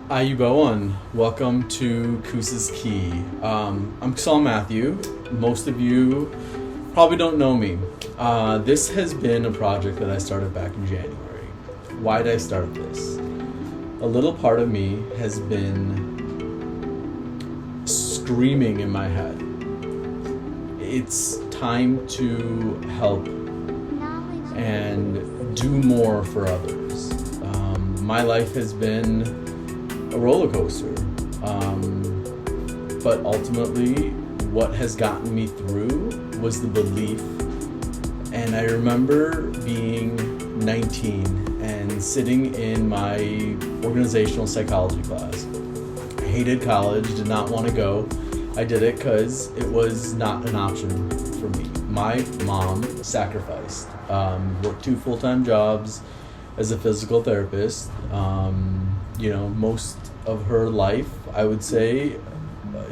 Hi, Bowen. Welcome to Koos's Key. I'm Saul Matthew. Most of you probably don't know me. This has been a project that I started back in January. Why did I start this? A little part of me has been screaming in my head. It's time to help and do more for others. My life has been a roller coaster, but ultimately what has gotten me through was the belief. And I remember being 19 and sitting in my organizational psychology class. I hated college, did not want to go. I did it because it was not an option for me. My mom sacrificed, worked 2 full-time jobs as a physical therapist. Most of her life, I would say,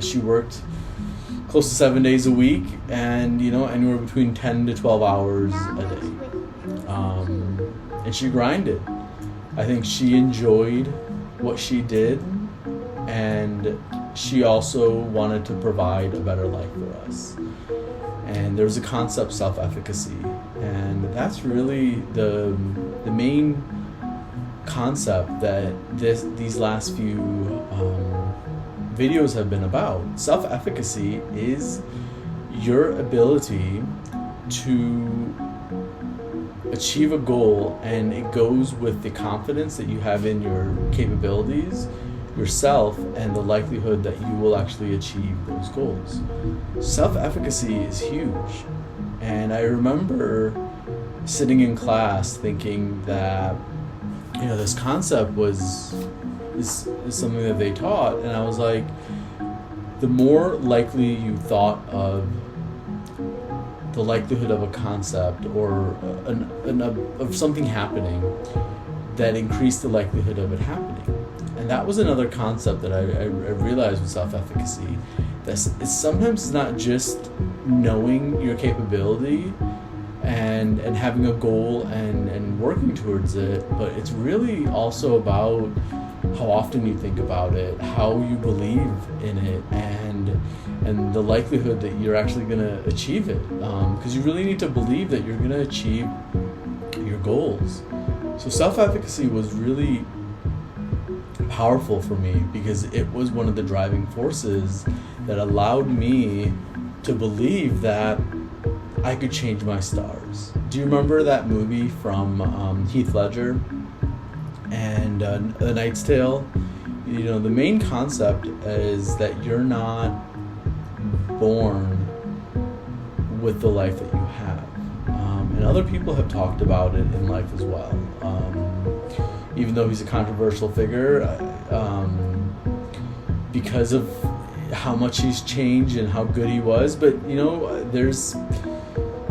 she worked close to 7 days a week, and anywhere between 10 to 12 hours a day. And she grinded. I think she enjoyed what she did, and she also wanted to provide a better life for us. And there was a concept, self-efficacy, and that's really the main concept that these last few videos have been about. Self-efficacy is your ability to achieve a goal, and it goes with the confidence that you have in your capabilities, yourself, and the likelihood that you will actually achieve those goals. Self-efficacy is huge. And I remember sitting in class thinking that this concept is something that they taught, and I was like, the more likely you thought of the likelihood of a concept or of something happening, that increased the likelihood of it happening. And that was another concept that I realized with self-efficacy, that sometimes it's not just knowing your capability and having a goal and working towards it, but it's really also about how often you think about it, how you believe in it, and the likelihood that you're actually going to achieve it, because you really need to believe that you're going to achieve your goals. So self-efficacy was really powerful for me because it was one of the driving forces that allowed me to believe that I could change my stars. Do you remember that movie from Heath Ledger and A Knight's Tale? The main concept is that you're not born with the life that you have. And other people have talked about it in life as well. Even though he's a controversial figure, because of how much he's changed and how good he was, but there's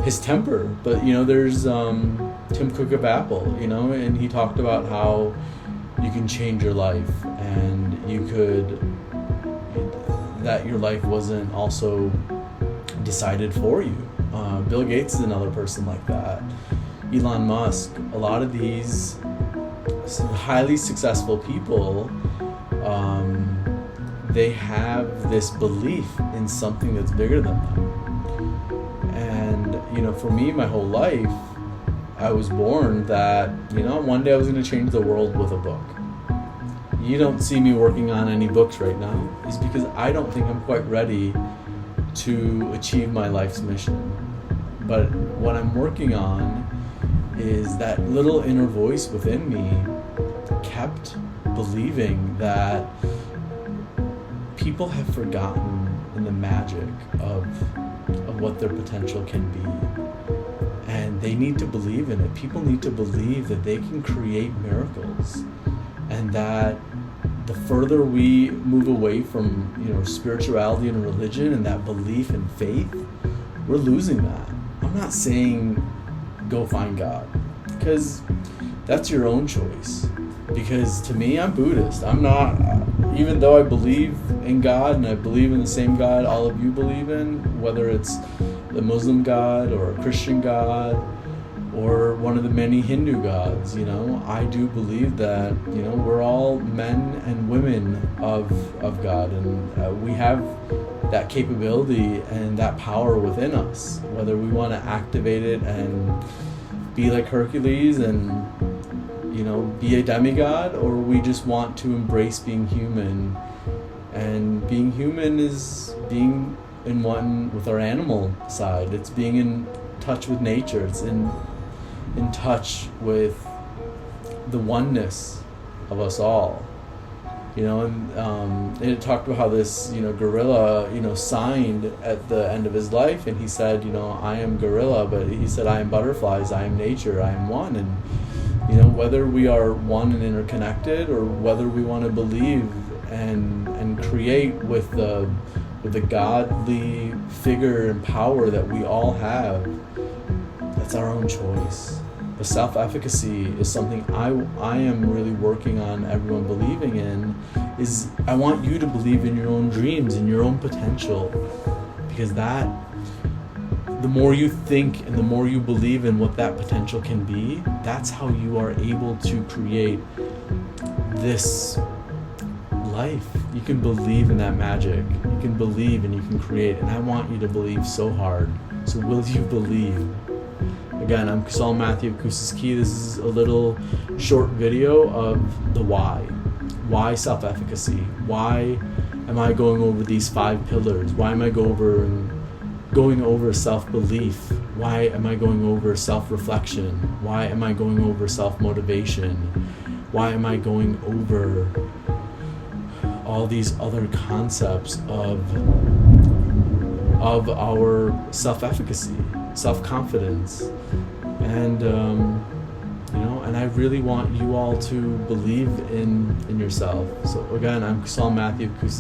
his temper, but there's Tim Cook of Apple, and he talked about how you can change your life, and that your life wasn't also decided for you. Bill Gates is another person like that. Elon Musk, a lot of these highly successful people, they have this belief in something that's bigger than them. And for me, my whole life, I was born that one day I was going to change the world with a book. You don't see me working on any books right now, is because I don't think I'm quite ready to achieve my life's mission. But what I'm working on is that little inner voice within me kept believing that people have forgotten in the magic of what their potential can be, and they need to believe in it. People need to believe that they can create miracles, and that the further we move away from spirituality and religion and that belief and faith, we're losing that. I'm not saying go find God, because that's your own choice. Because to me, I'm Buddhist. I'm not, even though I believe in God and I believe in the same God all of you believe in, whether it's the Muslim God or a Christian God or one of the many Hindu gods. I do believe that we're all men and women of God, and we have that capability and that power within us, whether we want to activate it and be like Hercules and be a demigod, or we just want to embrace being human. And being human is being in one with our animal side. It's being in touch with nature. It's in touch with the oneness of us all. And it talked about how this gorilla signed at the end of his life, and he said, I am gorilla, but he said, I am butterflies, I am nature, I am one. And whether we are one and interconnected, or whether we want to believe and create with the godly figure and power that we all have, that's our own choice. But self-efficacy is something I am really working on everyone believing in. Is I want you to believe in your own dreams and your own potential, because that, the more you think and the more you believe in what that potential can be, that's how you are able to create this life. You can believe in that magic. You can believe and you can create. And I want you to believe so hard. So will you believe? Again, I'm Saul Matthew of Koos is Key. This is a little short video of the why. Why self-efficacy? Why am I going over these 5 pillars? Why am I going over self-belief? Why am I going over self-reflection? Why am I going over self-motivation? Why am I going over all these other concepts of our self-efficacy, self-confidence, and and I really want you all to believe in yourself. So again, I'm Saul Matthew of Koos.